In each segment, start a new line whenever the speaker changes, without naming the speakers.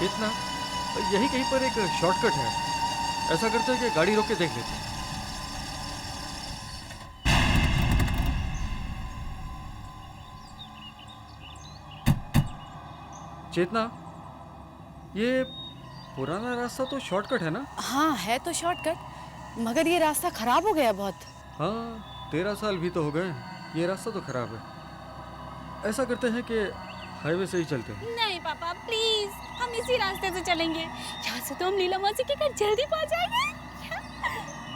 चेतना, यही कहीं पर एक शॉर्टकट है। ऐसा करते हैं कि गाड़ी रोक के देख लेते हैं। चेतना, ये पुराना रास्ता तो शॉर्टकट है ना?
हाँ है तो शॉर्टकट, मगर ये रास्ता खराब हो गया बहुत।
हाँ, 13 साल भी तो हो गए। ये रास्ता तो खराब है। ऐसा करते हैं कि हाईवे से ही चलते हैं।
नहीं पापा प्लीज, हम इसी रास्ते से चलेंगे। यहाँ से तो हम लीला मौसी के घर जल्दी पहुँच जाएंगे।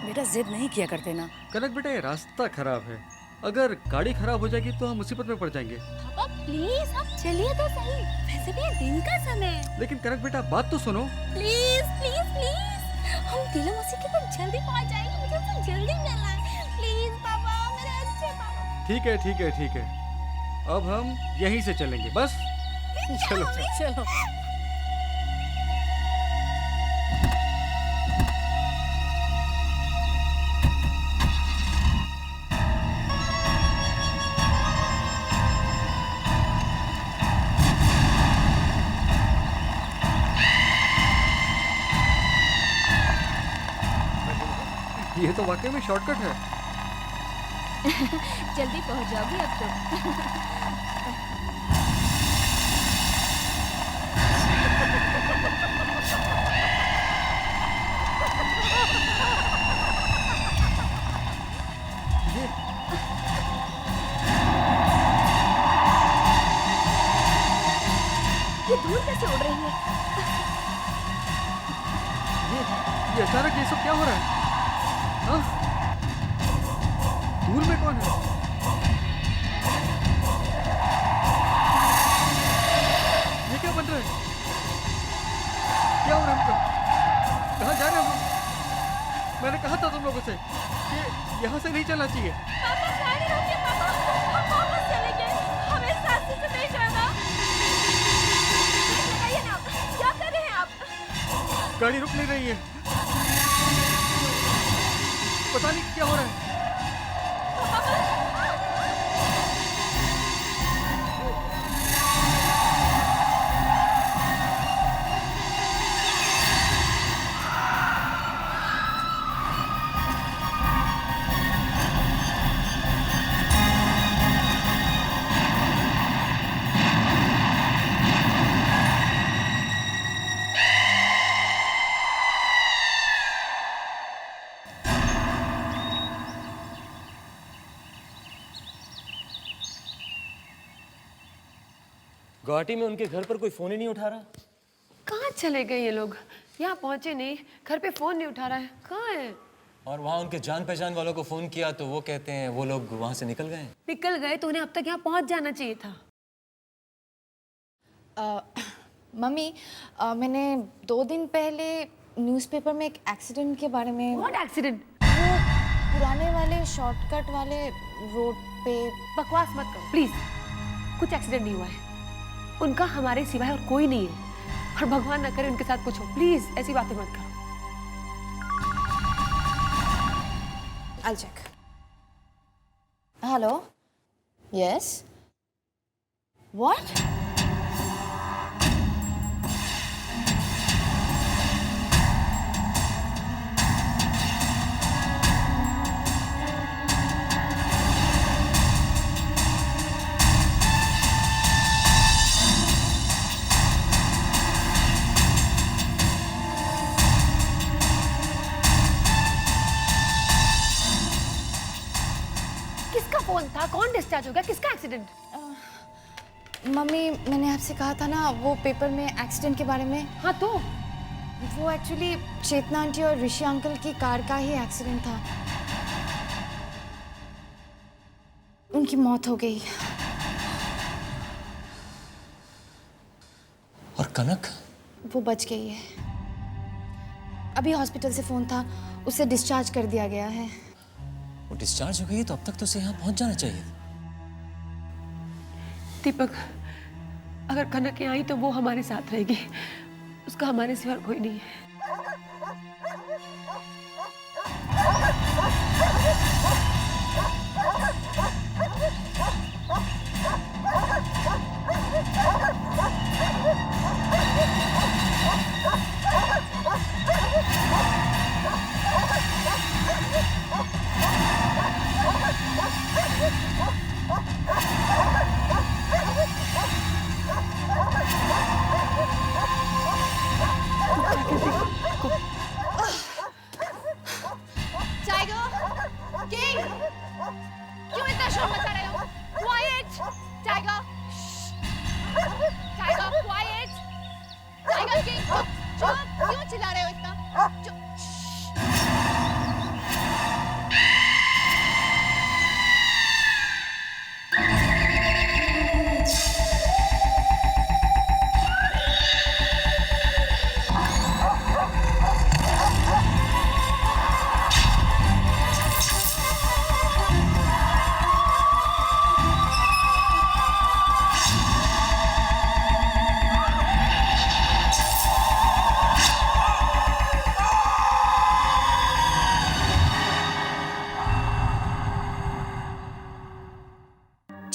बेटा जिद नहीं किया करते ना।
कनक बेटा, ये रास्ता खराब है। अगर गाड़ी खराब हो जाएगी तो हम मुसीबत में पड़ जाएंगे।
पापा प्लीज आप चलिए तो सही, वैसे भी ये दिन का समय है।
लेकिन कनक बेटा, बात तो सुनो।
प्लीज प्लीज प्लीज, हम लीला मौसी के घर जल्दी पहुँच जाएंगे। मुझे उससे जल्दी मिलना है। प्लीज पापा, मेरे अच्छे पापा।
ठीक है ठीक है ठीक है, अब हम यहीं से चलेंगे बस। चलो
चलो।
ये तो वाकई में शॉर्टकट है।
जल्दी पहुँच जाओगी अब तो। ये धूल कैसे उड़ रही है?
ये अचानक ये सब क्या हो रहा है? हाँ? धूल में कौन है? ये क्या बन रहा है? क्या हो रहा है हमको? कहाँ जा रहे हैं हम लोग? मैंने कहा था तुम लोगों से कि यहाँ से नहीं चलना चाहिए।
पापा गाड़ी रोकिए पापा, हम वापस चलेंगे। हमें इस रास्ते से नहीं जाना। ब्रेक लगाइए ना, क्या कर रहे हैं आप?
गाड़ी रुक नहीं रही है। पता नहीं क्या हो रहा है।
गुवाहाटी में उनके घर पर कोई फोन ही नहीं उठा रहा।
कहाँ चले गए ये लोग? यहाँ पहुँचे नहीं, घर पे फोन नहीं उठा रहा है, कहाँ है?
और वहाँ उनके जान पहचान वालों को फोन किया तो वो कहते हैं वो लोग वहाँ से निकल गए।
निकल गए तो उन्हें अब तक यहाँ पहुँच जाना चाहिए था।
मम्मी, मैंने 2 दिन पहले न्यूज़पेपर में एक एक्सीडेंट के बारे में।
What accident?
वो पुराने वाले शॉर्टकट वाले रोड पे।
बकवास मत करो प्लीज, कुछ एक्सीडेंट नहीं हुआ है। उनका हमारे सिवाय और कोई नहीं है, और भगवान ना करे उनके साथ कुछ हो। प्लीज ऐसी बातें मत करो।
I'll check. Hello? Yes? What?
किसका फोन था? कौन डिस्चार्ज हो गया? किसका एक्सीडेंट?
मम्मी, मैंने आपसे कहा था ना वो पेपर में एक्सीडेंट के बारे में।
हाँ तो
वो एक्चुअली चेतना आंटी और ऋषि अंकल की कार का ही एक्सीडेंट था। उनकी मौत हो गई।
और कनक?
वो बच गई है। अभी हॉस्पिटल से फोन था, उसे डिस्चार्ज कर दिया गया है।
वो डिस्चार्ज हो गई तो अब तक तो उसे यहाँ पहुँच जाना चाहिए।
दीपक, अगर कनक यहाँ आई तो वो हमारे साथ रहेगी, उसका हमारे सिवा कोई नहीं है।
चिल्ला रहे हो इतना?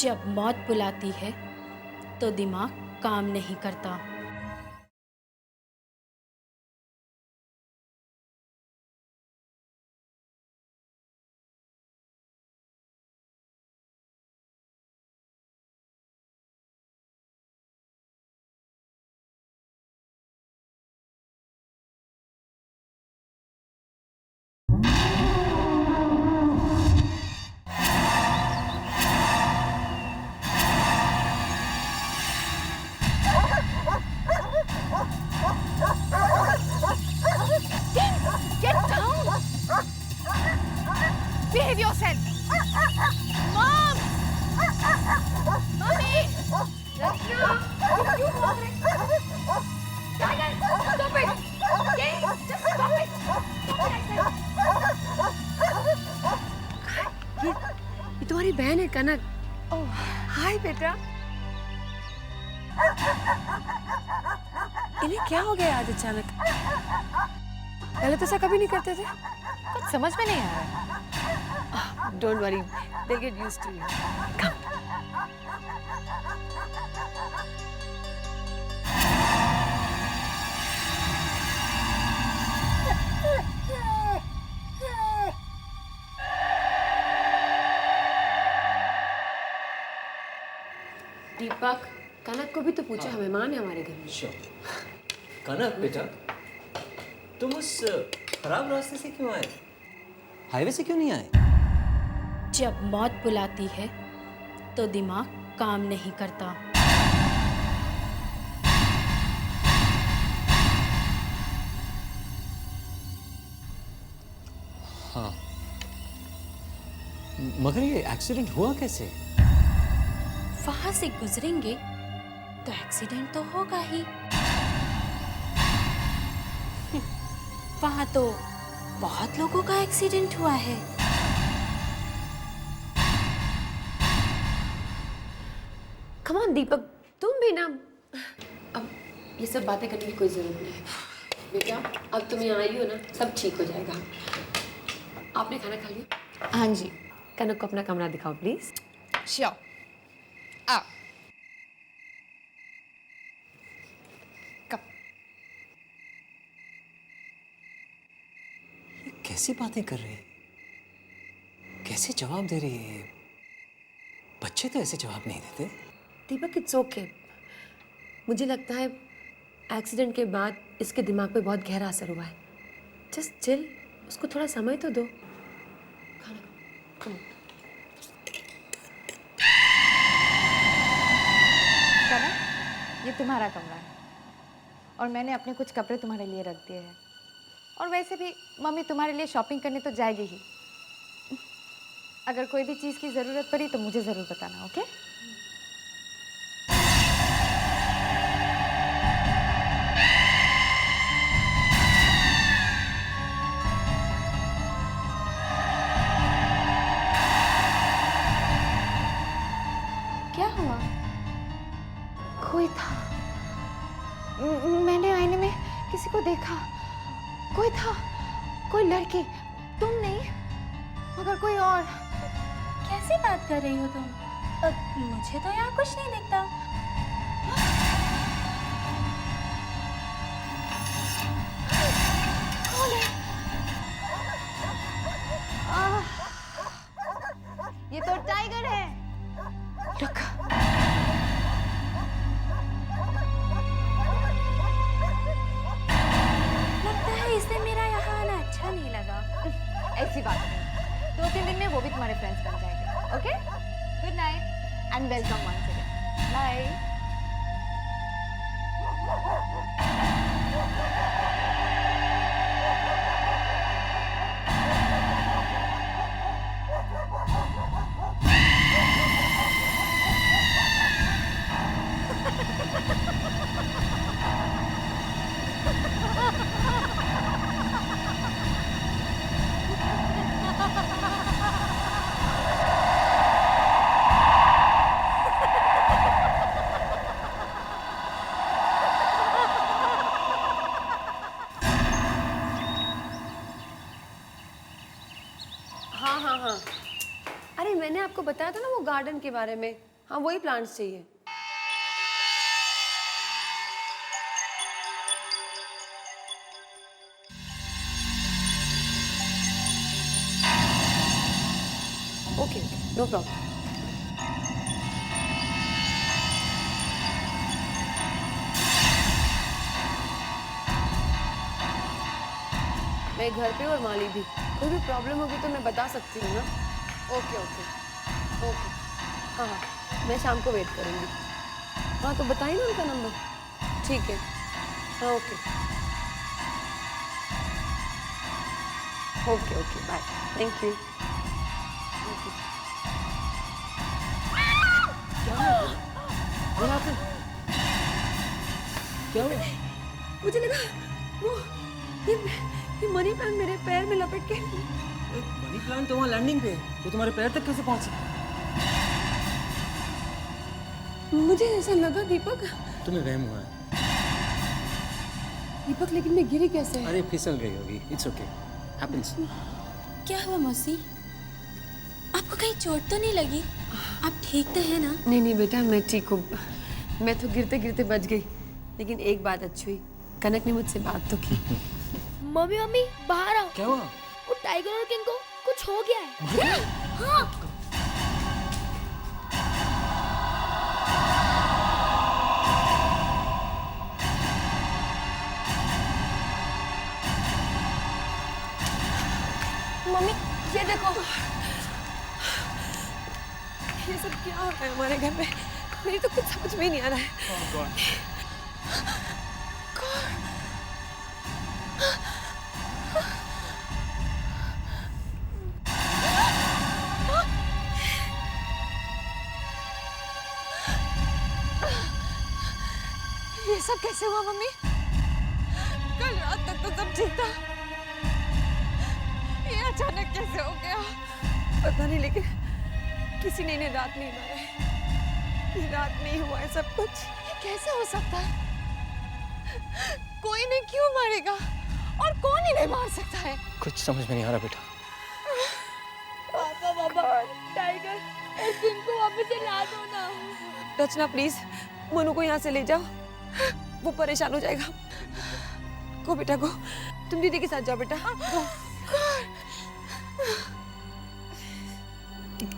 जब मौत बुलाती है तो दिमाग काम नहीं करता।
Get down! Behave yourself! Mom! Mommy! Rachna! क्यों भाग रहे? Tiger! Stop it! Okay? Just stop it! Stop it, I said!
ये तुम्हारी बहन है कनक।
Oh,
हाय बेटा। इन्हें क्या हो गया आज अचानक? पहले तो ऐसा कभी नहीं करते थे।
कुछ समझ में नहीं आ रहा।
Don't worry, they get used to you. Come. Deepak, Kanak को भी तो पूछो, मेहमान है हमारे घर में।
कनक बेटा, तुम उस खराब रास्ते से क्यों आए? हाईवे से क्यों नहीं आए?
जब मौत बुलाती है तो दिमाग काम नहीं करता।
हाँ, मगर ये एक्सीडेंट हुआ कैसे?
वहां से गुजरेंगे तो एक्सीडेंट तो होगा ही। वहां तो बहुत लोगों का एक्सीडेंट हुआ है।
कम ऑन दीपक, तुम भी ना। अब ये सब बातें करने की कोई जरूरत नहीं है बेटा। अब तुम यहाँ आई हो ना, सब ठीक हो जाएगा। आपने खाना खा लिया?
हाँ जी।
कनक को अपना कमरा दिखाओ प्लीज।
Sure. आ। कब?
ये कैसी बातें कर रही है? कैसे जवाब दे रही है? बच्चे तो ऐसे जवाब नहीं देते।
दीपक इट्स ओके। मुझे लगता है एक्सीडेंट के बाद इसके दिमाग पे बहुत गहरा असर हुआ है। जस्ट चिल, उसको थोड़ा समय तो दो। खाना खाओ।
कनक, ये तुम्हारा कमरा है और मैंने अपने कुछ कपड़े तुम्हारे लिए रख दिए हैं। और वैसे भी मम्मी तुम्हारे लिए शॉपिंग करने तो जाएगी ही। अगर कोई भी चीज़ की ज़रूरत पड़ी तो मुझे ज़रूर बताना, ओके? क्या हुआ? कोई था। मैंने आईने में किसी को देखा। कोई था, कोई लड़की। तुम नहीं, मगर कोई और।
कैसी बात कर रही हो तुम? मुझे तो यहाँ कुछ नहीं दिखता।
कौन है? ये तो टाइगर है।
रुक।
लगता है इसे मेरा यहाँ आना अच्छा नहीं लगा।
ऐसी बात नहीं, 2-3 दिन में वो भी तुम्हारे फ्रेंड्स बन जाएंगे, okay? Good night and welcome once again. Bye.
हाँ, अरे मैंने आपको बताया था ना वो गार्डन के बारे में। हाँ, वही प्लांट्स चाहिए। Okay, no problem. मैं घर पे और माली भी, कोई भी प्रॉब्लम होगी तो मैं बता सकती हूँ ना। ओके ओके ओके, हाँ हाँ, मैं शाम को वेट करूँगी। हाँ तो बताइए ना उनका नंबर। ठीक है, हाँ okay okay okay, bye, thank you.
क्या हुआ?
मुझे लगा वो ये मनी प्लांट मेरे पैर में लपेट के।
मनी प्लांट तो वहाँ लैंडिंग पे है, तो तुम्हारे पैर तक कैसे पहुँची?
मुझे ऐसा लगा दीपक।
तुम्हें वहम हुआ है।
दीपक लेकिन मैं गिरी कैसे?
अरे फिसल गई होगी, इट्स ओके, हैपेंस।
क्या हुआ मौसी? आपको कहीं चोट तो नहीं लगी? आप ठीक तो है ना?
नहीं नहीं बेटा, मैं ठीक हूँ। मैं तो गिरते गिरते बच गई, लेकिन एक बात अच्छी हुई, कनक ने मुझसे बात तो की।
मम्मी मम्मी बाहर आओ।
क्या हुआ?
वो टाइगर और किंग को कुछ हो गया है। हाँ।
मम्मी ये देखो, ये सब क्या हो रहा है हमारे घर में? मेरी तो कुछ समझ में ही नहीं आ रहा है। ये सब कैसे हुआ मम्मी? कल रात तक तो सब ठीक था, ये अचानक कैसे हो गया? पता नहीं, लेकिन किसी ने इन्हें रात नहीं मारा है। ये रात में ही हुआ है सब कुछ। ये कैसे हो सकता है? कोई इन्हें क्यों मारेगा और कौन इन्हें मार सकता है?
कुछ समझ में नहीं आ रहा बेटा।
पापा पापा, टाइगर और किंग को वापस ला दो ना।
रचना प्लीज मनु को यहाँ से ले जाओ, वो परेशान हो जाएगा। गो बेटा गो, तुम दीदी के साथ जाओ बेटा। गो।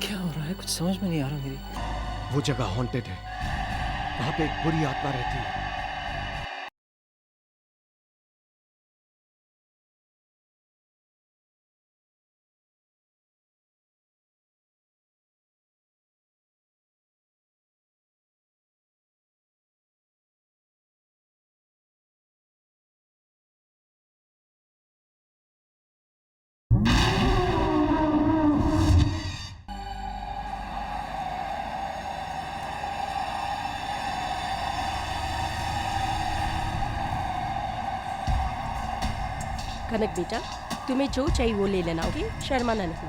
क्या हो रहा है? कुछ समझ में नहीं आ रहा मेरी।
वो जगह हॉन्टेड है, वहां पे एक बुरी आत्मा रहती है।
कनक बेटा, तुम्हें जो चाहिए वो ले लेना, ओके? शर्माना नहीं।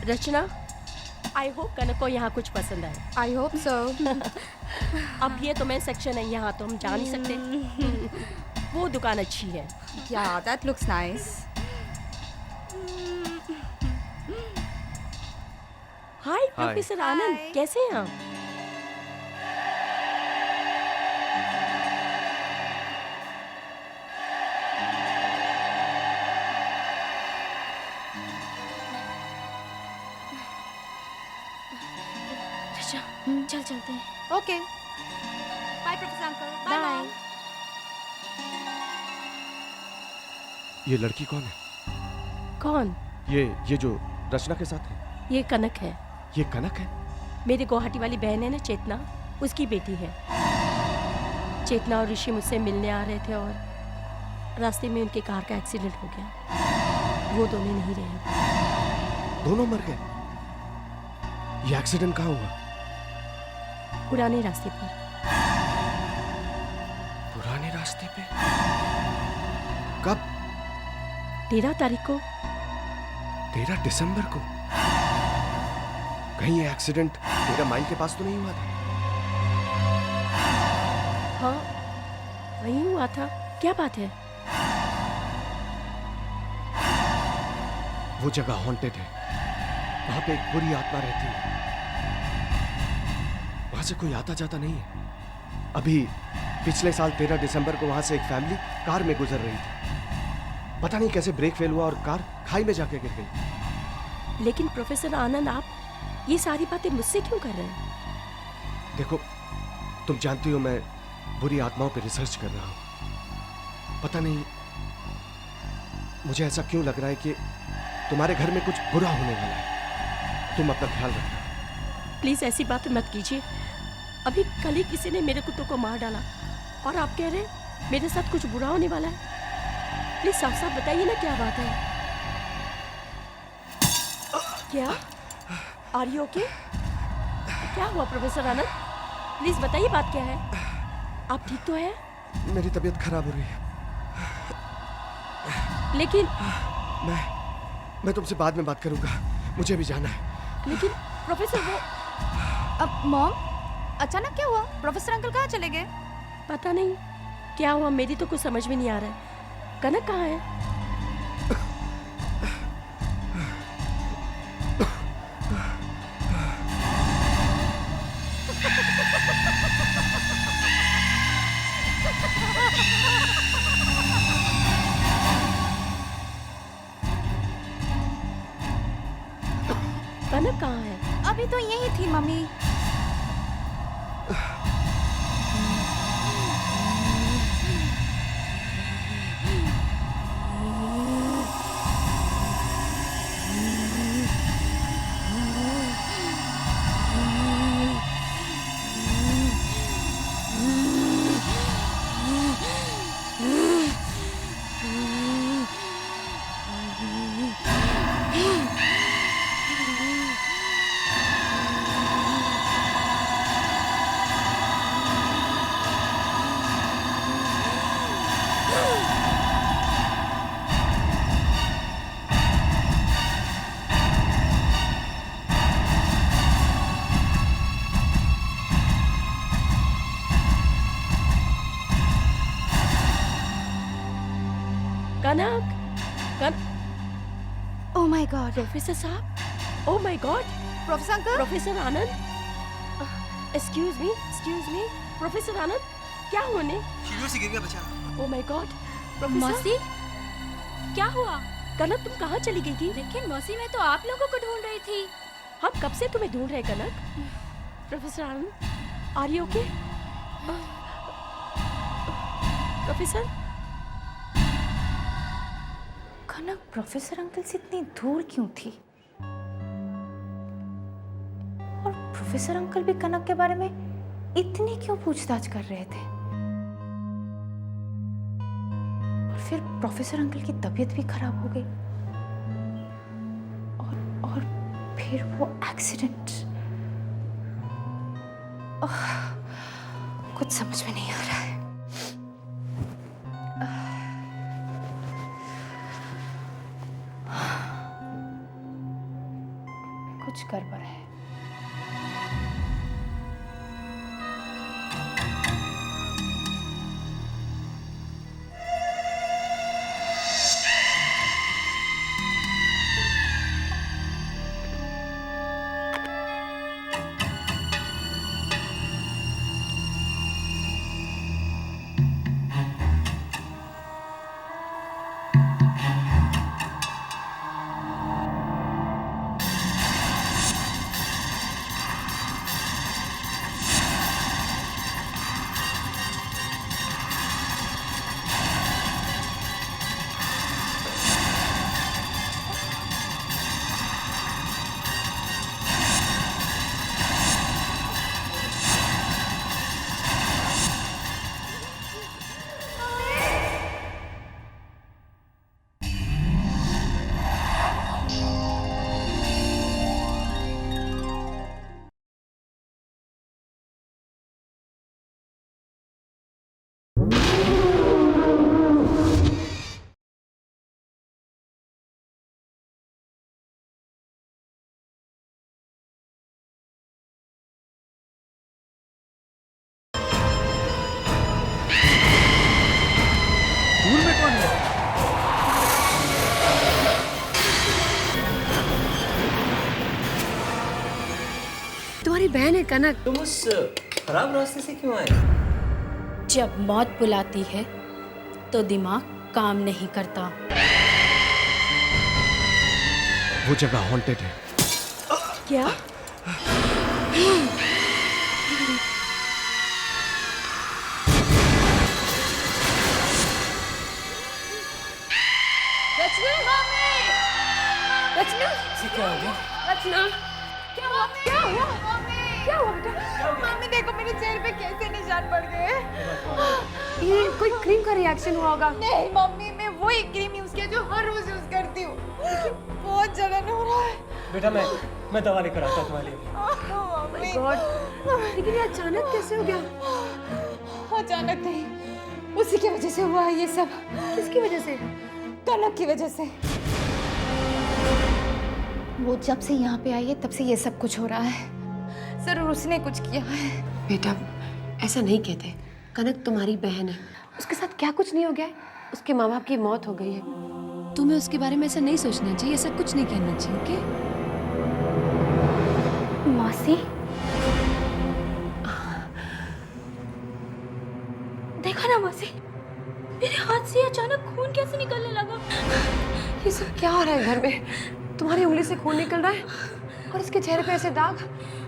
रचना, आई होप कनक को यहाँ कुछ पसंद आए।
I hope so.
अब ये तो मैं सेक्शन है, यहाँ तो हम जा नहीं सकते। वो दुकान अच्छी है।
Yeah that looks nice.
Hi professor Anand, कैसे हैं आप?
चल चलते हैं।
Okay bye professor uncle.
Bye bye.
ये लड़की कौन है?
कौन?
ये जो रचना के साथ है,
ये कनक है।
ये कनक है?
मेरी गुवाहाटी वाली बहन है ना चेतना, उसकी बेटी है। चेतना और ऋषि मुझसे मिलने आ रहे थे और रास्ते में उनकी कार का एक्सीडेंट हो गया। वो दोनों नहीं रहे।
दोनों मर गए? ये एक्सीडेंट कहाँ हुआ?
पुराने रास्ते पर।
पुराने रास्ते पे? कब?
13 तारीख को।
13 दिसंबर को? कहीं ये एक्सीडेंट 13 माइल के पास तो नहीं हुआ था?
हाँ, वही हुआ था, क्या बात है?
वो जगह हॉन्टेड है, वहां पे एक बुरी आत्मा रहती है। वहां से कोई आता जाता नहीं है। अभी पिछले साल 13 दिसंबर को वहां से एक फैमिली कार में गुजर रही थी। पता नहीं कैसे ब्रेक फेल हुआ और कार खाई में जाके गिर गई।
लेकिन प्रोफेसर आनंद, आप ये सारी बातें मुझसे क्यों कर रहे हैं?
देखो, तुम जानती हो मैं बुरी आत्माओं पे रिसर्च कर रहा हूं। पता नहीं मुझे ऐसा क्यों लग रहा है कि तुम्हारे घर में कुछ बुरा होने वाला है। तुम अपना ख्याल रखना।
प्लीज ऐसी बातें मत कीजिए। अभी कल ही किसी ने मेरे कुत्तों को मार डाला और आप कह रहे हैं मेरे साथ कुछ बुरा होने वाला है। प्लीज साफ साफ बताइए ना क्या बात है। क्या? Are you okay? क्या हुआ प्रोफेसर आनंद? प्लीज बताइए बात क्या है। आप ठीक तो हैं?
मेरी तबीयत खराब हो रही है।
लेकिन
मैं तुमसे बाद में बात करूंगा, मुझे अभी जाना है।
लेकिन प्रोफेसर वो
अब मॉम, अचानक क्या हुआ? प्रोफेसर अंकल कहाँ चले गए?
पता नहीं क्या हुआ, मेरी तो कुछ समझ में नहीं आ रहा है। कनक कहाँ है? कनक कहाँ है?
अभी तो यही थी मम्मी।
Kanak,
oh my God.
Professor साहब, oh my God.
Professor uncle.
Professor Anand, excuse me, professor Anand, क्या हुआ ने?
सीढ़ियों से गिर गया बेचारा।
ओह माय गॉड। प्रोफेसर
मौसी, क्या हुआ?
कनक, तुम कहाँ चली गई थी?
लेकिन मौसी, मैं तो आप लोगों को ढूंढ रही थी।
हम कब से तुम्हें ढूंढ रहे हैं Kanak. Professor Anand, are you okay? Professor
Kanak professor uncle से इतनी दूर क्यों थी? और प्रोफेसर अंकल भी कनक के बारे में इतनी क्यों पूछताछ कर रहे थे? और फिर प्रोफेसर अंकल की तबीयत भी खराब हो गई और फिर वो एक्सीडेंट। कुछ समझ में नहीं आ रहा है। कुछ गड़बड़ है।
तुम्हारी बहन है कनक।
तुम उस खराब रास्ते से क्यों आए?
जब मौत बुलाती है तो दिमाग काम नहीं करता।
वो जगह हॉन्टेड है।
क्या?
रचना,
क्या हो गया?
रचना, क्या हुआ? क्या हुआ? क्या हुआ बेटा?
मम्मी देखो मेरे चेहरे पे कैसे निशान पड़ गए।
ये कोई क्रीम का रिएक्शन हुआ होगा।
नहीं मम्मी, मैं वही क्रीम यूज किया जो हर रोज यूज करती हूँ। बहुत जलन हो रहा है।
बेटा मैं दवा लेकर आता हूँ तुम्हारे लिए।
मम्मी
लेकिन ये अचानक कैसे हो गया?
अचानक नहीं, उसी की वजह से हुआ है ये सब।
किसकी वजह से?
कनक की वजह से। वो जब से यहाँ पे आई है तब से ये सब कुछ हो रहा है। जरूर उसने कुछ किया है।
बेटा ऐसा नहीं कहते, कनक तुम्हारी बहन है, उसके साथ क्या कुछ नहीं हो गया है। उसके माँ बाप की मौत हो गई है। तुम्हें उसके बारे में ऐसा नहीं सोचना चाहिए, ऐसा कुछ नहीं कहना चाहिए। ओके
मौसी, देखो ना मौसी, मेरे हाथ से अचानक खून कैसे निकलने लगा।
ये सब क्या हो रहा है घर में? तुम्हारी उंगली से खून निकल रहा है और इसके चेहरे पे ऐसे दाग।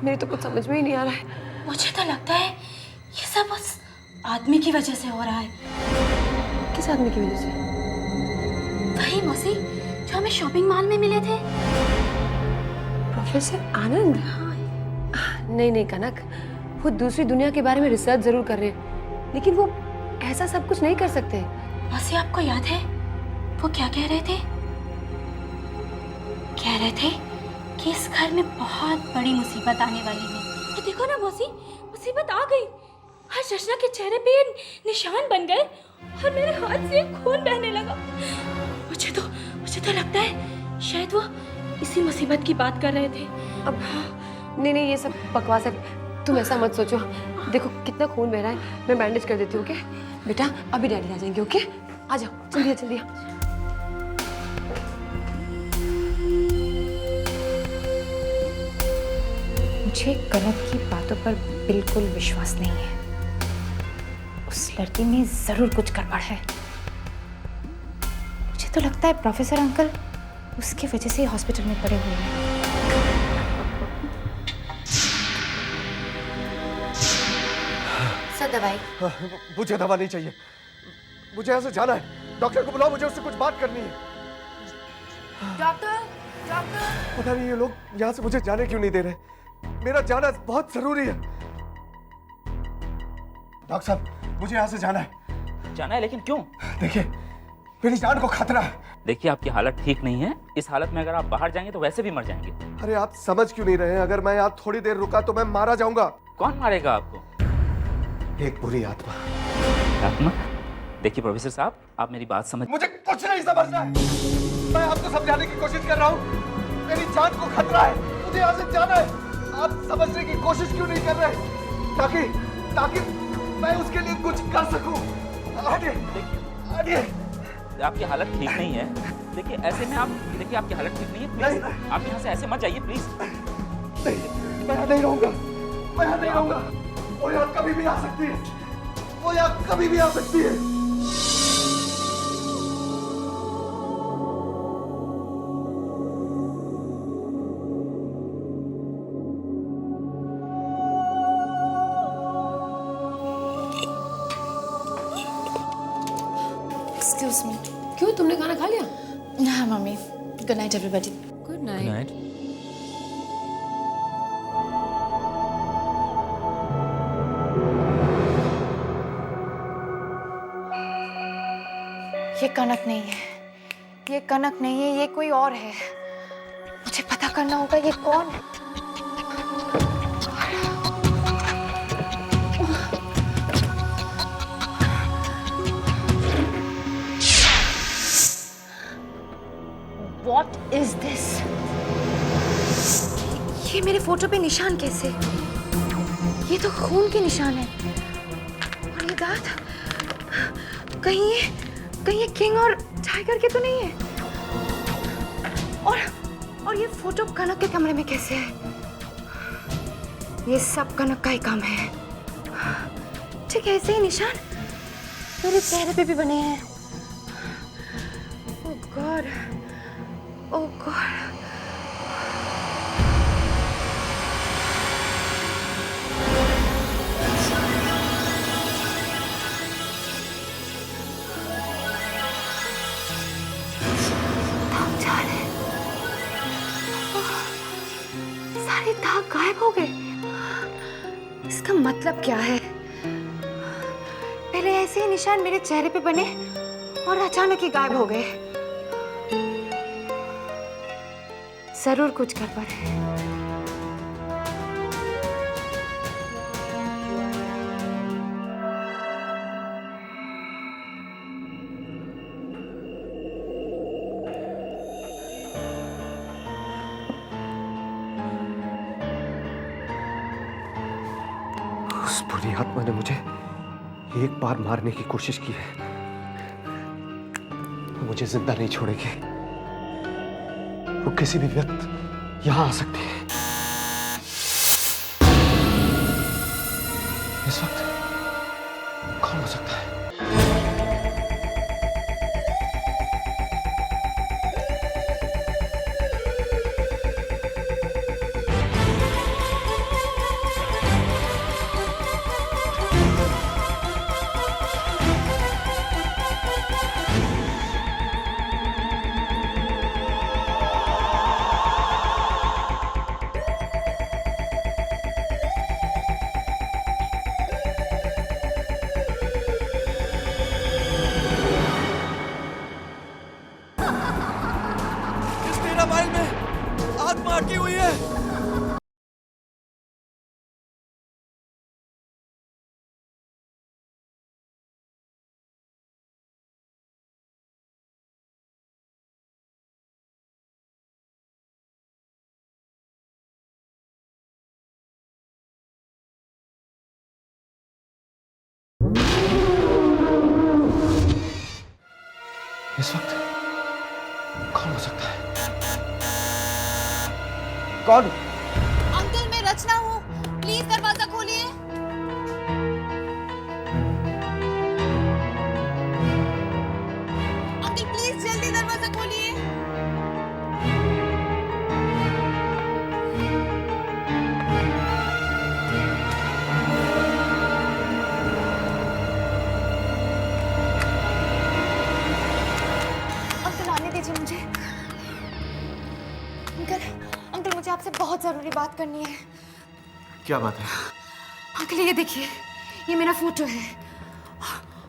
मेरे तो कुछ समझ में ही नहीं आ रहा है।
मुझे तो लगता है ये सब उस आदमी की वजह से हो रहा है।
किस आदमी की वजह से?
वही मौसी जो हमें शॉपिंग मॉल में मिले थे।
प्रोफेसर आनंद? नहीं नहीं कनक, वो दूसरी दुनिया के बारे में रिसर्च जरूर कर रहे हैं, लेकिन वो ऐसा सब कुछ नहीं कर सकते।
मौसी आपको याद है वो क्या कह रहे थे? कह रहे थे कि इस घर में बहुत बड़ी मुसीबत आने वाली है। तो देखो ना मौसी, मुसीबत आ गई। आज रचना के चेहरे पे निशान बन गए और मेरे हाथ से खून बहने लगा। मुझे तो लगता है शायद वो इसी मुसीबत की बात कर रहे थे।
अब नहीं नहीं, ये सब बकवास है, तुम ऐसा मत सोचो। देखो कितना खून बह रहा है, मैं बैंडेज कर देती हूँ। ओके बेटा, अभी डैडी आ जाएंगे। ओके आ जाओ, जल्दी जल्दी।
मुझे कनक की बातों पर बिल्कुल विश्वास नहीं है। उस लड़की में जरूर कुछ गड़बड़ है। मुझे तो लगता है प्रोफेसर अंकल उसकी वजह से हॉस्पिटल में पड़े हुए हैं।
सर दवाई।
मुझे दवा नहीं चाहिए, मुझे यहाँ से जाना है। डॉक्टर को बुलाओ, मुझे उससे कुछ बात करनी है।
डॉक्टर,
पता नहीं ये लोग यहाँ से मुझे जाने क्यों नहीं दे रहे। मेरा जाना बहुत जरूरी है। डॉक्टर साहब, मुझे यहाँ से जाना है।
जाना है, लेकिन क्यों?
देखिए, मेरी जान को खतरा है।
देखिए, आपकी हालत ठीक नहीं है। इस हालत में अगर आप बाहर जाएंगे तो वैसे भी मर जाएंगे।
अरे आप समझ क्यों नहीं रहे हैं? अगर मैं यहाँ थोड़ी देर रुका तो मैं मारा जाऊंगा।
कौन मारेगा आपको?
एक बुरी आत्मा।
आत्मा? देखिए प्रोफेसर साहब, आप मेरी बात समझ।
मुझे कुछ नहीं समझना है। मैं आपको समझाने की कोशिश कर रहा हूँ। मेरी जान को खतरा है, मुझे यहाँ से जाना है। आप समझने की कोशिश क्यों नहीं कर रहे? ताकि मैं उसके लिए कुछ कर सकूं। आगे।
आपकी हालत ठीक नहीं है। देखिए ऐसे में आप, देखिए आपकी हालत ठीक नहीं है। प्लीज आप यहाँ से ऐसे मत जाइए प्लीज।
नहीं, मैं यहाँ नहीं रहूंगा। मैं यहाँ नहीं रहूंगा। वो यहाँ कभी भी आ सकती है। वो यहाँ कभी भी आ सकती है।
Excuse me.
क्यों, तुमने खाना खा लिया?
हाँ mummy. Good night everybody.
Good night.
ये कनक नहीं है, ये कनक नहीं है, ये कोई और है। मुझे पता करना होगा ये कौन है। What is this? ये मेरे फोटो पे निशान कैसे? ये तो खून के निशान है। और ये दांत कहीं ये किंग और टाइगर के तो नहीं है। और ये फोटो कनक के कमरे में कैसे है? ये सब कनक का ही काम है। ठीक है, ऐसे ही निशान मेरे चेहरे पे भी बने हैं। ओह गॉड, ओह गॉड। सारे दाग गायब हो गए। इसका मतलब क्या है? पहले ऐसे ही निशान मेरे चेहरे पे बने और अचानक ही गायब हो गए। जरूर कुछ गड़बड़ है।
उस बुरी आत्मा ने मुझे एक बार मारने की कोशिश की है, मुझे जिंदा नहीं छोड़ेगी। वो किसी भी वक्त यहां आ सकती है। इस वक्त कौन हो सकता है?
मोबाइल में आत्मा अटकी हुई है।
इस वक्त कौन हो सकता है? कौन?
अंकल, मैं रचना हूँ, प्लीज दरवाजा खोलिए। अंकल प्लीज जल्दी दरवाजा खोलिए। अंकल आने दीजिए मुझे। अंकल मुझे आपसे बहुत जरूरी बात करनी है।
क्या बात है?
अंकल ये देखिए, ये मेरा फोटो है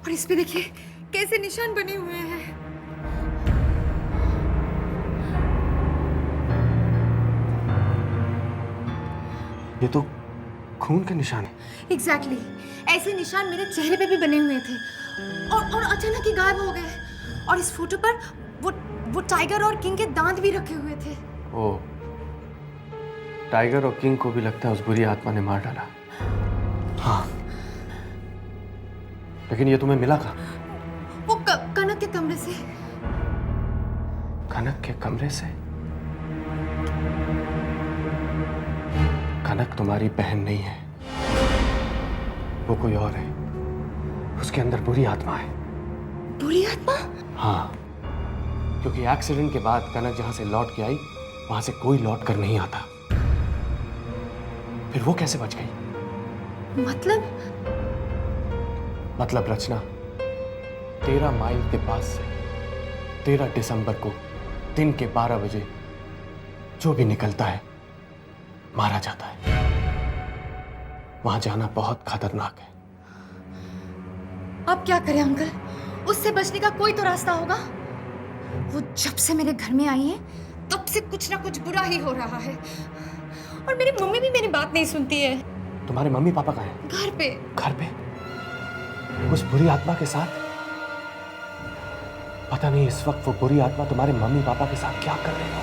और इस पे देखिए कैसे निशान बने हुए हैं।
ये तो खून के निशान है।
एग्जैक्टली, ऐसे निशान मेरे चेहरे पे भी बने हुए थे और अचानक ही गायब हो गए। और इस फोटो पर वो टाइगर और किंग के दांत भी रखे हुए थे।
ओ, टाइगर और किंग को भी लगता है उस बुरी आत्मा ने मार डाला। हाँ, लेकिन ये तुम्हें मिला कहाँ?
वो कनक के कमरे से।
कनक के कमरे से? कनक तुम्हारी बहन नहीं है, वो कोई और है। उसके अंदर बुरी आत्मा है।
बुरी आत्मा?
हाँ, क्योंकि एक्सीडेंट के बाद कनक जहां से लौट के आई वहां से कोई लौट कर नहीं आता। फिर वो कैसे बच गई? मतलब रचना, 13 माइल के पास से 13 दिसंबर को दिन के 12 बजे जो भी निकलता है मारा जाता है। वहां जाना बहुत खतरनाक है।
अब क्या करें अंकल? उससे बचने का कोई तो रास्ता होगा। वो जब से मेरे घर में आई है तब से कुछ ना कुछ बुरा ही हो रहा है और मेरी मम्मी भी मेरी बात नहीं सुनती है।
तुम्हारे मम्मी पापा कहाँ हैं?
घर पे।
घर पे? उस बुरी आत्मा के साथ? पता नहीं इस वक्त वो बुरी आत्मा तुम्हारे मम्मी पापा के साथ क्या कर रही हो।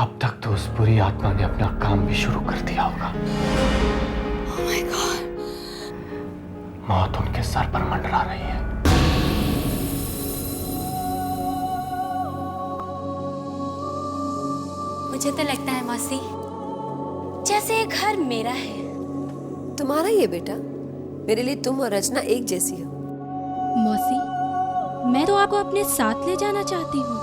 अब तक तो उस बुरी आत्मा ने अपना काम भी शुरू कर दिया होगा।
Oh my God!
मौत उनके सर पर मंडरा रही है।
मुझे तो लगता है मौसी जैसे ये घर मेरा है।
तुम्हारा ही है बेटा, मेरे लिए तुम और रचना एक जैसी हो।
मौसी, मैं तो आपको अपने साथ ले जाना चाहती हूँ।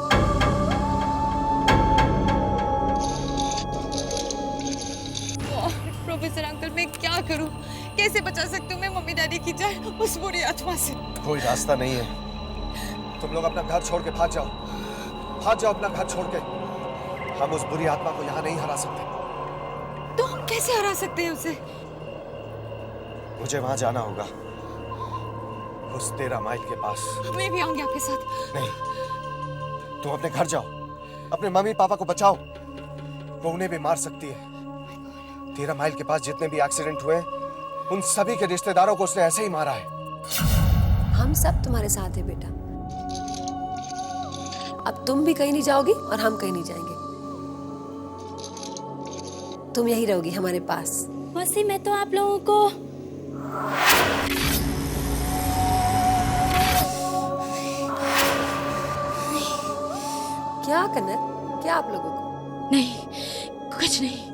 प्रोफेसर अंकल, मैं क्या करूं? कैसे बचा सकती हूँ मैं मम्मी डैडी की जान उस बुरी आत्मा से?
कोई रास्ता नहीं है। तुम लोग अपना घर छोड़ के भाग जाओ, भाग जाओ अपना घर छोड़ के। हम उस बुरी आत्मा को यहाँ नहीं हरा सकते।
तो हम कैसे हरा सकते हैं उसे?
मुझे वहां जाना होगा, उस 13 माइल के पास।
मैं भी आऊंगी आपके साथ।
नहीं, तुम अपने घर जाओ, अपने मम्मी पापा को बचाओ, वो उन्हें भी मार सकती है। 13 माइल के पास जितने भी एक्सीडेंट हुए उन सभी के रिश्तेदारों को उसने ऐसे ही मारा है।
हम सब तुम्हारे साथ है बेटा। अब तुम भी कहीं नहीं जाओगी और हम कहीं नहीं जाएंगे। तुम यही रहोगी हमारे पास।
मौसी, मैं तो आप लोगों को
क्या कनक, क्या आप लोगों को?
नहीं, कुछ नहीं।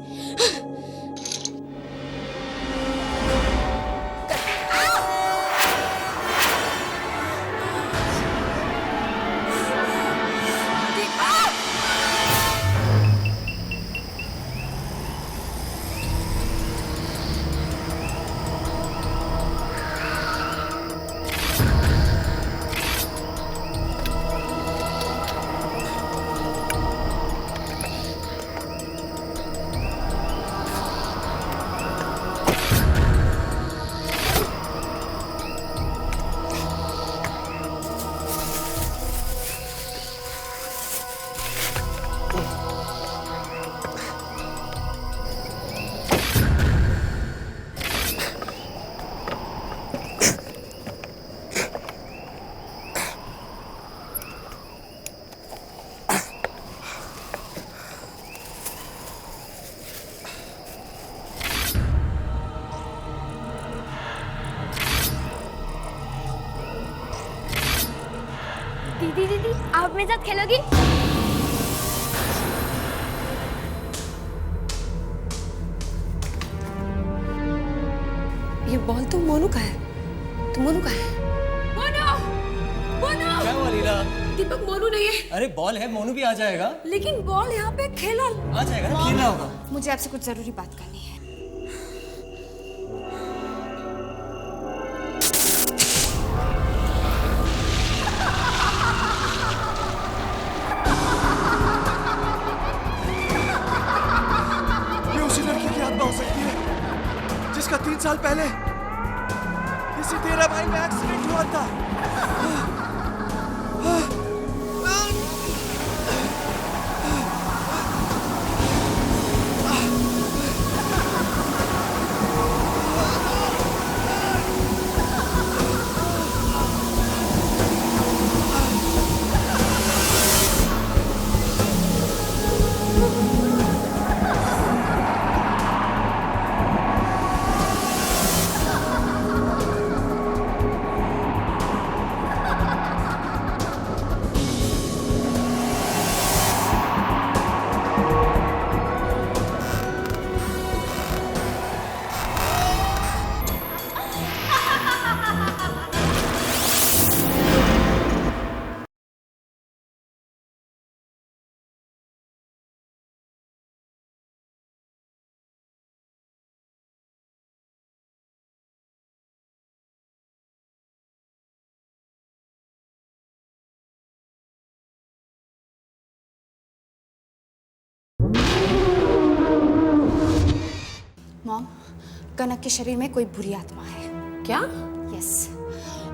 दीदी, आप मेरे साथ खेलोगी?
ये बॉल तो मोनू का है। तो मोनू का है। मोनू!
क्या हुआ लीला?
दीपक, मोनू नहीं है।
अरे बॉल है, मोनू भी आ जाएगा।
लेकिन बॉल यहाँ पे खेला।
आ जाएगा ना, खेलना होगा।
मुझे आपसे कुछ जरूरी बात करनी है।
ये उसी लड़की की आत्मा हो सकती है जिसका 3 साल पहले इसी 13 माइल में एक्सीडेंट हुआ था।
मॉम, कनक के शरीर में कोई बुरी आत्मा है।
क्या?
यस,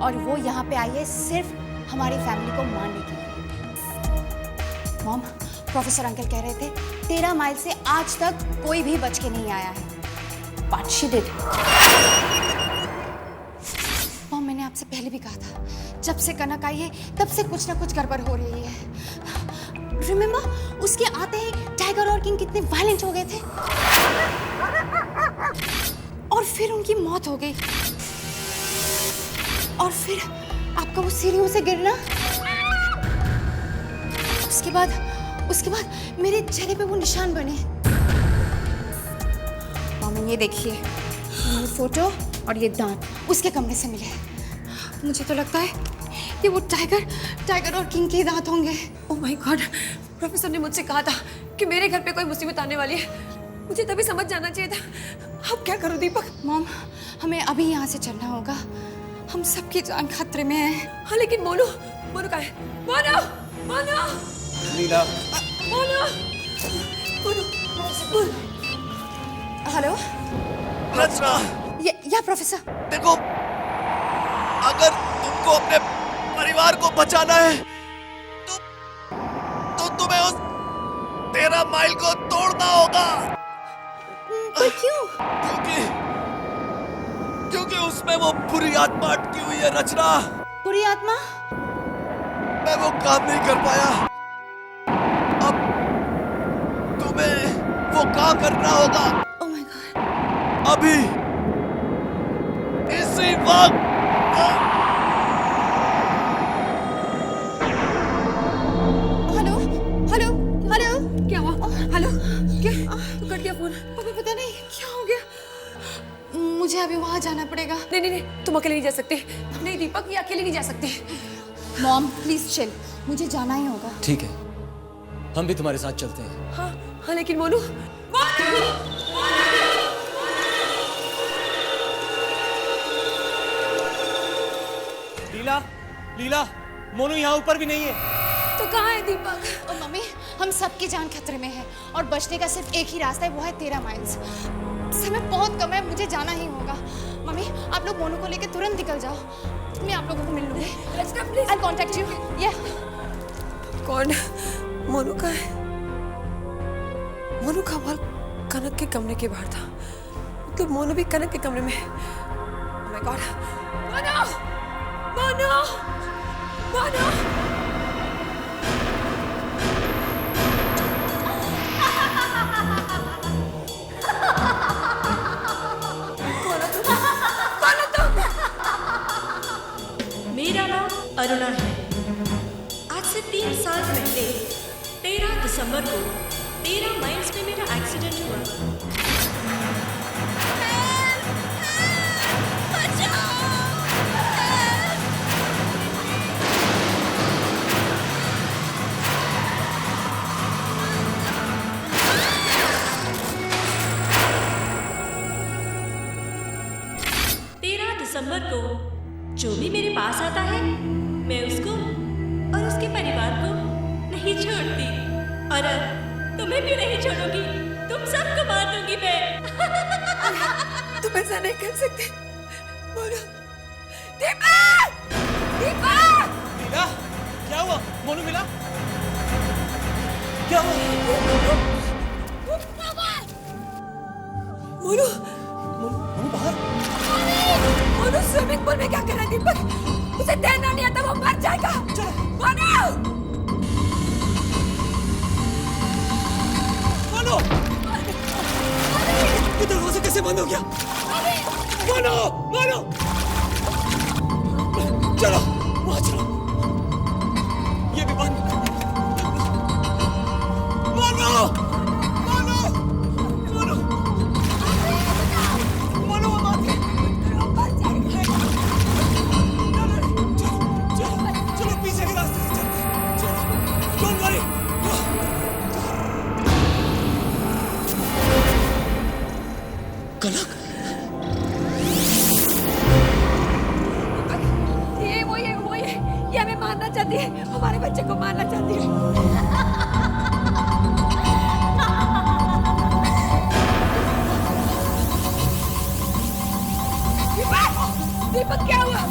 और वो यहाँ पे आई है सिर्फ हमारी फैमिली को मारने के लिए। मॉम, प्रोफेसर अंकल कह रहे थे 13 माइल से आज तक कोई भी बच के नहीं आया है। But she did. मॉम, मैंने आपसे पहले भी कहा था, जब से कनक आई है तब से कुछ ना कुछ गड़बड़ हो रही है। रिमेम्बर, उसके आते ही टाइगर और किंग कितने वायलेंट हो गए थे और फिर उनकी मौत हो गई। और फिर आपका वो सीढ़ियों से गिरना, उसके बाद उसके बाद मेरे चेहरे पे वो निशान बने। मम्मी ये देखिए, ये फोटो और ये दांत उसके कमरे से मिले। मुझे तो लगता है कि वो टाइगर और किंग के दांत होंगे।
ओह माय गॉड, प्रोफेसर ने मुझसे कहा था कि मेरे घर पे कोई मुसीबत आने वाली है। मुझे तभी समझ जाना चाहिए था। अब क्या करूं दीपक?
मॉम, हमें अभी यहाँ से चलना होगा। हम सबकी जान खतरे में है।
हाँ लेकिन मोनू कहाँ है? मोनू
लीला,
हेलो
रचना,
या प्रोफेसर।
देखो, अगर तुमको अपने परिवार को बचाना है तो तुम्हें उस 13 माइल को तोड़ना होगा।
पर क्यों?
क्योंकि उसमें वो बुरी आत्मा अटकी हुई है रचना।
बुरी आत्मा?
मैं वो काम नहीं कर पाया। अब तुम्हें वो काम करना होगा।
ओह माय गॉड।
अभी इसी वक्त।
हेलो
क्या हुआ? हेलो, क्या तो कट गया फोन?
पापा पता नहीं क्या हो गया। मुझे अभी वहां जाना पड़ेगा।
नहीं, तुम अकेले नहीं जा सकते। नहीं दीपक, ये अकेले नहीं जा सकते।
मॉम प्लीज चिल, मुझे जाना ही होगा।
ठीक है, हम भी तुम्हारे साथ चलते हैं।
हाँ लेकिन मोनू।
लीला, मोनू यहाँ ऊपर भी नहीं है।
तो कहाँ है दीपक?
और मम्मी, हम सबकी जान खतरे में है और बचने का सिर्फ एक ही रास्ता है, वो है 13 माइल्स। समय बहुत कम है, मुझे जाना ही होगा। मम्मी, आप लोग मोनू को लेकर तुरंत निकल जाओ। मैं आप लोगों को मिल लूंगी।
रचना please.
I'll contact you. Yeah.
कौन? मोनू का है? मोनू का बाल कनक के कमरे के बाहर था। मतलब मोनू भी कनक के कमरे में है। Oh my God. मोनू!
मेरा नाम अरुणा है। आज से 3 साल पहले 13 दिसंबर को 13 माइल्स में मेरा एक्सीडेंट हुआ। दिसंबर को जो भी मेरे पास आता है, मैं उसको और उसके परिवार को नहीं छोड़ती। और अब तुम्हें भी नहीं छोड़ूंगी, तुम सबको मार दूंगी मैं।
तुम ऐसा नहीं कर सकते। मोनू! दीपक!
लीला, क्या हुआ? मोनू मिला? क्या हुआ?
मोनू
बाहर?
मोनू स्विमिंग पूल में क्या कर रहा है दीपक? उसे तैरना नहीं आता, वो मर जाएगा। मोनू!
ये दरवाजा कैसे बंद हो गया? मोनू! चलो, वहां चलो। ये भी बंद। मोनू! चलो पीछे के रास्ते से चलते हैं। चलो, डोंट वरी। कनक,
ये हमें मारना चाहती है, हमारे बच्चे को मारना चाहती है। दीपक क्या हुआ?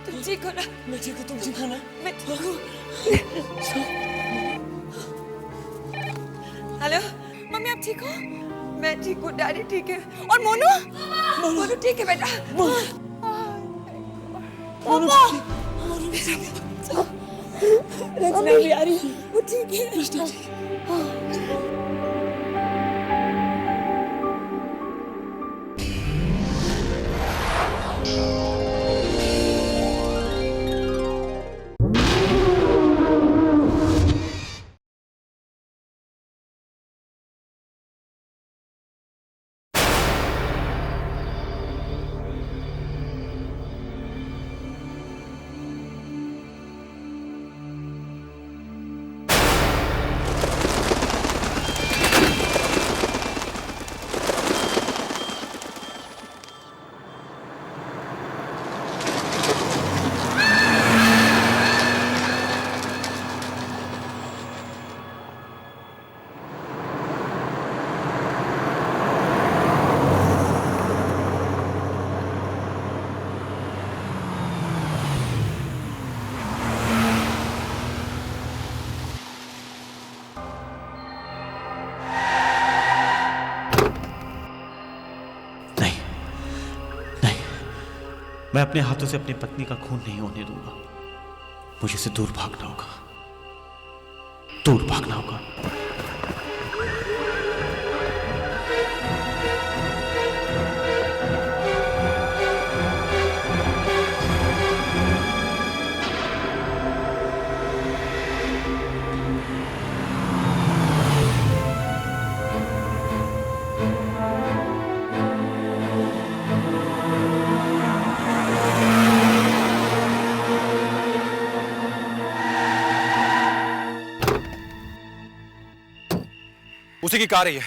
तुम ठीक हो ना?
मैं ठीक हूँ, तुम ठीक हो ना?
मैं ठीक हूँ। हेलो मम्मी, आप ठीक हो? मैं ठीक हूँ, डैडी ठीक है। और मोनू? मोनू ठीक है बेटा? पापा, रचना भी आ रही है, वो ठीक है।
मैं अपने हाथों से अपनी पत्नी का खून नहीं होने दूंगा। मुझे से दूर भागना होगा, दूर भागना होगा।
उसी की कार ही है,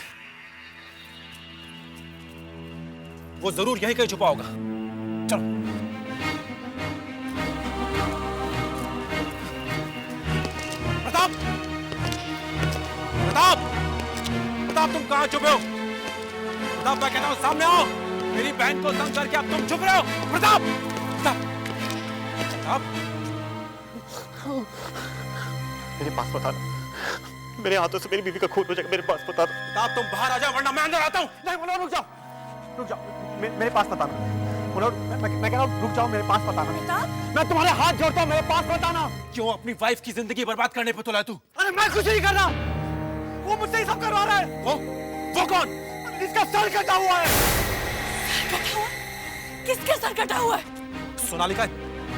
वो जरूर यहीं कहीं छुपा होगा। चलो। प्रताप, प्रताप, प्रताप, तुम कहां छुपे हो? प्रताप, मैं कहता हूं सामने आओ। मेरी बहन को तंग करके अब तुम छुप रहे हो। प्रताप, प्रताप, प्रताप,
मेरे पास बता, मेरे हाथों से मेरी बीवी का खून हो जाएगा। मेरे पास बता।
प्रताप, तुम बाहर आ जाओ वरना मैं अंदर आता हूं।
नहीं मनोहर, रुक जाओ, रुक जाओ, मेरे पास बताना। मनोहर, मैं कह रहा हूँ रुक जाओ, मेरे पास बताना। मैं तुम्हारे हाथ जोड़ता हूँ, मेरे पास बताना।
क्यों अपनी वाइफ की जिंदगी बर्बाद करने पे तुला तू?
अरे मैं कुछ नहीं कर रहा, वो मुझसे ही सब करवा रहा है।
वो कौन?
जिसका सर कटा हुआ है।
सर कटा हुआ? किसका सर कटा हुआ है?
सोनालिका,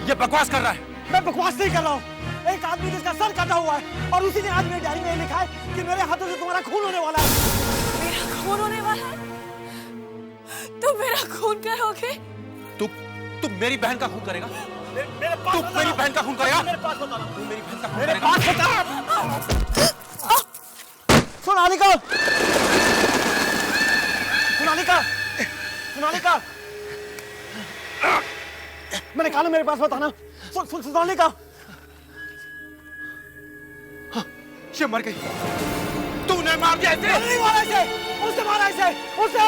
ये बकवास कर रहा है।
मैं बकवास नहीं कर रहा हूँ। एक आदमी जिसका सर कटा हुआ है और उसी ने आज मेरी डायरी में लिखा है कि मेरे हाथों से तुम्हारा खून होने वाला है।
मेरा खून होने वाला है? तुम मेरा खून करोगे?
तू मेरी बहन का खून करेगा?
मेरे पास
तू मेरी बहन का खून करेगा?
मेरे पास बताना।
तू मेरी बहन का खून
मेरे
करेगा?
पास बता। सोनालिका, सोनालिका, सोनालिका, मैंने कहा ना मेरे पास बताना। सोनालिका,
ये मर गई। तूने मार दिया इसे?
नहीं मारा इसे, उसने मारा इसे, उसे।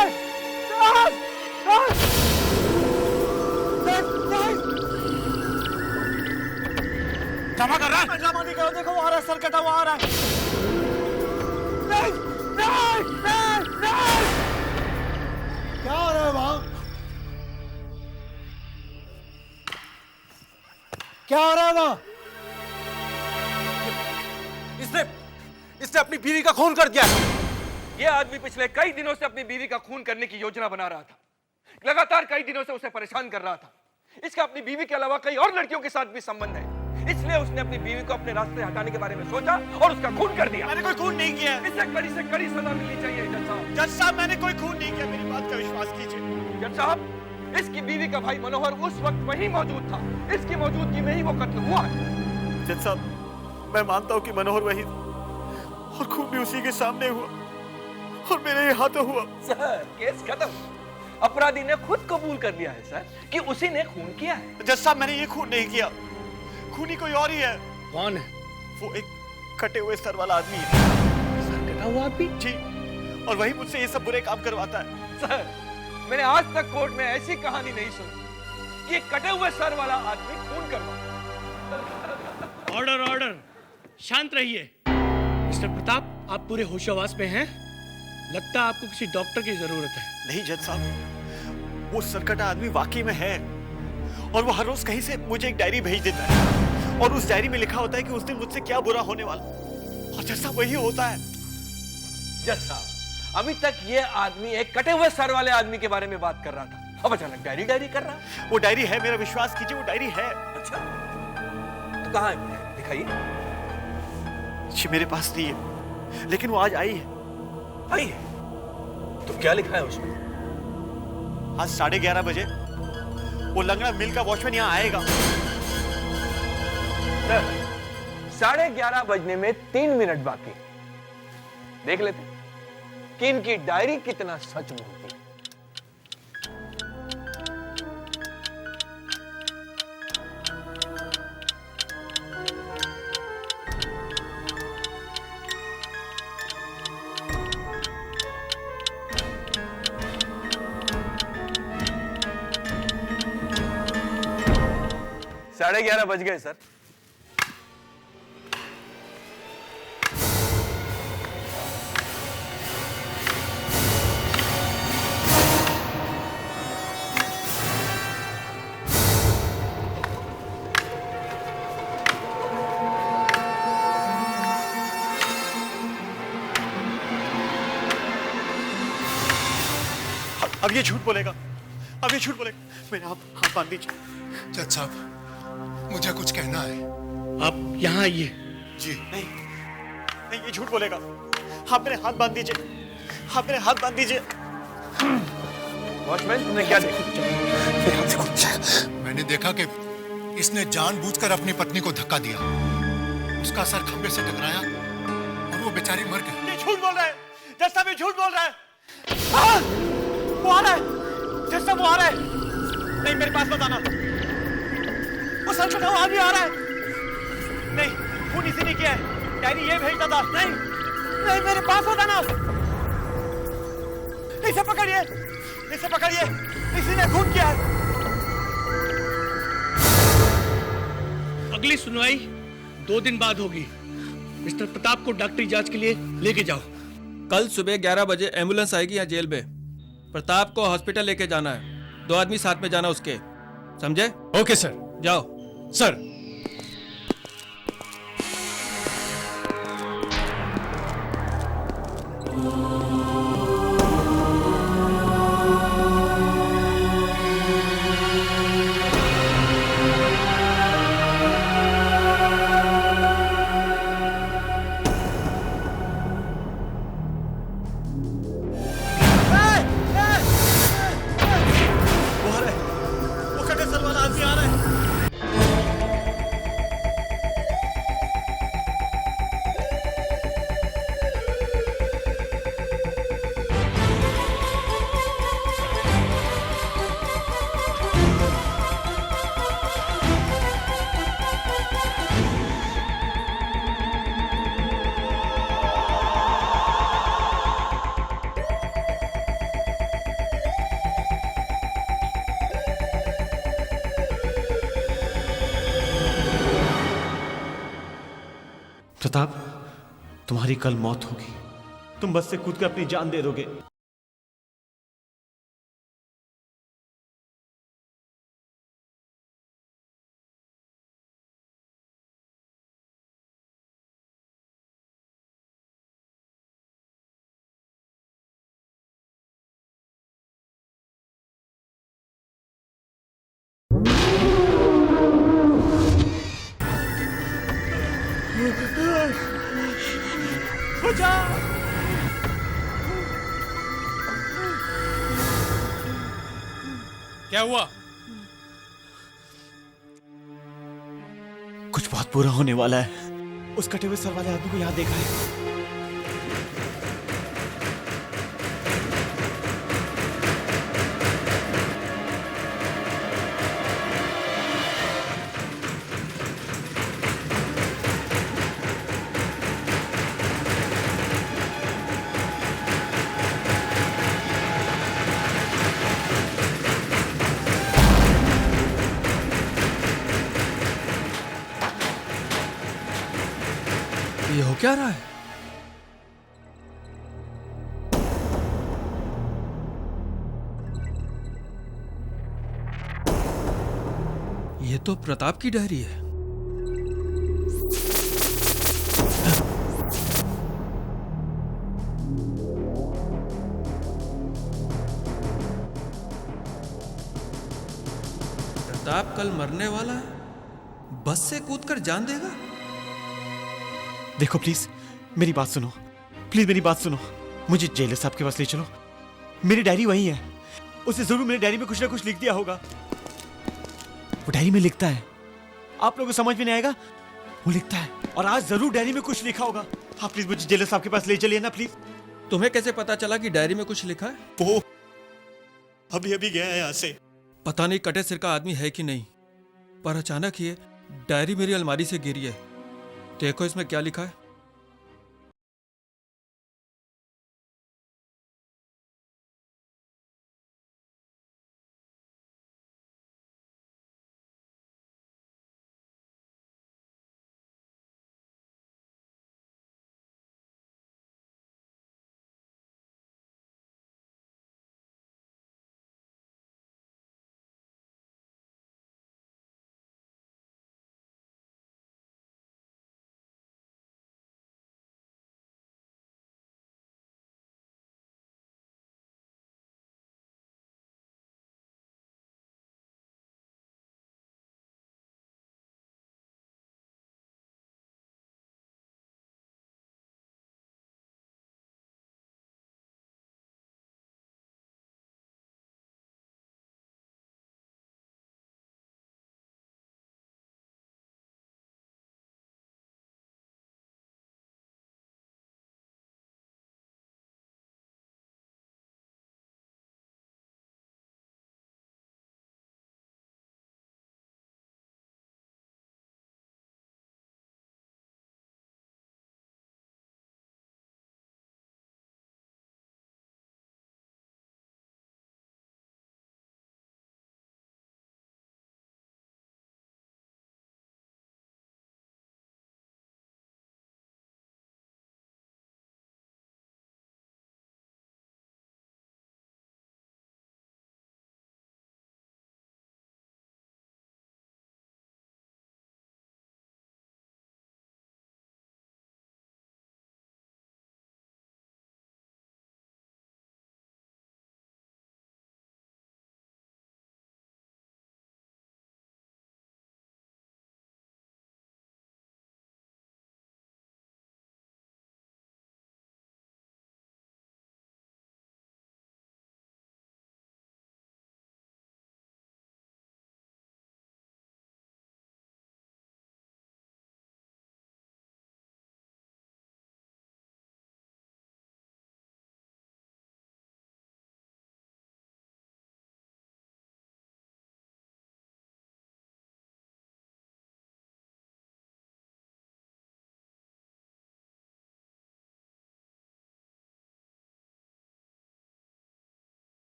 ड्रामा कर रहा है?
ड्रामा नहीं करो, देखो वो आ रहा है, सर कटा हुआ आ रहा है। नहीं, नहीं, नहीं, नहीं। क्या हो रहा है वहां? क्या हो रहा है वहां?
इसने अपनी बीवी का खून कर दिया।
ये आदमी पिछले कई दिनों से अपनी बीवी का खून करने की योजना बना रहा था। लगातार कई दिनों से उसे परेशान कर रहा था। इसका अपनी बीवी के अलावा कई और लड़कियों के साथ भी संबंध है, इसलिए उसने अपनी बीवी को अपने रास्ते हटाने के बारे में सोचा और उसका खून कर दिया।
मैंने कोई खून नहीं किया।
इसे कड़ी से कड़ी सजा मिलनी चाहिए जज साहब।
जज साहब, मैंने कोई खून नहीं किया, मेरी बात का विश्वास कीजिए।
जज साहब, इसकी बीवी का भाई मनोहर उस वक्त वहीं मौजूद था। इसकी मौजूदगी में ही वो कत्ल हुआ है।
जज साहब, मैं मानता हूँ कि मनोहर वही और खून भी उसी के सामने हुआ और मेरे ही हाथों हुआ।
सर, केस खत्म। अपराधी ने खुद कबूल कर लिया है सर कि उसी ने खून किया है।
जज साहब, मैंने ये खून नहीं किया, खूनी कोई और ही है।
कौन है?
वो एक कटे हुए सर वाला आदमी है।
सर कटा हुआ आदमी?
जी, और वही मुझसे ये सब बुरे काम करवाता है।
सर, मैंने आज तक कोर्ट में ऐसी कहानी नहीं सुनी कि एक कटे हुए सर वाला आदमी खून करवा।
ऑर्डर ऑर्डर, शांत रहिए। मिस्टर प्रताप, आप पूरे होशोहवास में हैं? लगता है आपको किसी डॉक्टर की जरूरत है।
नहीं जज साहब, वो सरकटा आदमी वाकई में है और वो हर रोज कहीं से मुझे एक डायरी भेज देता है और उस डायरी में लिखा होता है कि उस दिन मुझसे क्या बुरा होने वाला, और जज साहब वही होता है।
जज साहब, अभी तक ये आदमी एक कटे हुए सर वाले आदमी के बारे में बात कर रहा था, अब अचानक डायरी डायरी कर रहा है।
वो डायरी है, मेरा विश्वास कीजिए, वो डायरी है।
अच्छा, तो कहाँ है, दिखाइए।
जी मेरे पास नहीं है, लेकिन वो आज आई है।
आई है? तो क्या लिखा है उसमें?
आज 11:30 बजे वो लंगड़ा मिल का वॉचमैन यहाँ आएगा।
11:30 बजने में 3 मिनट बाकी। देख लेते कि इनकी डायरी कितना सच बोलती है। साढ़े 11 बज गए सर।
अब ये झूठ बोलेगा, अब ये झूठ बोलेगा। मैंने आप हाथ बांध दीजिए।
जज साहब, मुझे कुछ कहना है।
आप यहाँ आइए।
जी।
नहीं नहीं, ये झूठ बोलेगा। आप मेरे हाथ बांध दीजिए, आप मेरे हाथ बांध दीजिए।
वॉचमैन, तुमने क्या देखा?
मैंने देखा कि इसने जानबूझकर अपनी पत्नी को धक्का दिया, उसका सर खंबे से टकराया और वो बेचारी मर गई।
ये झूठ बोल रहा है जज साहब, ये झूठ बोल रहा है। वो आ रहा है जज साहब, वो आ रहा है। नहीं, मेरे पास मत आना, वो सरकटा वो आदमी आ रहा है। नहीं, खून इसी ने किया है, डायरी ये भेजता था। नहीं नहीं, मेरे पास मत आना। इसे पकड़िए, इसे पकड़िए, इसी ने खून किया है।
अगली सुनवाई 2 दिन बाद होगी। मिस्टर प्रताप को डॉक्टरी जांच के लिए लेके जाओ।
कल सुबह 11 बजे एम्बुलेंस आएगी यहाँ जेल में। प्रताप को हॉस्पिटल लेके जाना है, 2 आदमी साथ में जाना उसके, समझे?
Okay sir.
जाओ।
सर।
प्रताप, तुम्हारी कल मौत होगी। तुम बस से कूद कर अपनी जान दे दोगे।
क्या हुआ?
कुछ बहुत बुरा होने वाला है। उस कटे हुए सर वाले आदमी को यहाँ देखा है।
क्या रहा है? ये तो प्रताप की डायरी है। प्रताप कल मरने वाला है, बस से कूदकर जान देगा।
देखो प्लीज मेरी बात सुनो, प्लीज मेरी बात सुनो, मुझे जेलर साहब के पास ले चलो। मेरी डायरी वही है, उसने जरूर मेरी डायरी में कुछ ना कुछ लिख दिया होगा। वो डायरी में लिखता है, आप लोगों को समझ में नहीं आएगा, वो लिखता है और आज जरूर डायरी में कुछ लिखा होगा। आप प्लीज मुझे जेलर साहब के पास ले चलिए ना प्लीज।
तुम्हें कैसे पता चला कि डायरी में कुछ लिखा है?
वो अभी अभी गया है यहाँ से।
पता नहीं कटे सिर का आदमी है कि नहीं, पर अचानक ये डायरी मेरी अलमारी से गिरी है। देखो इसमें क्या लिखा है।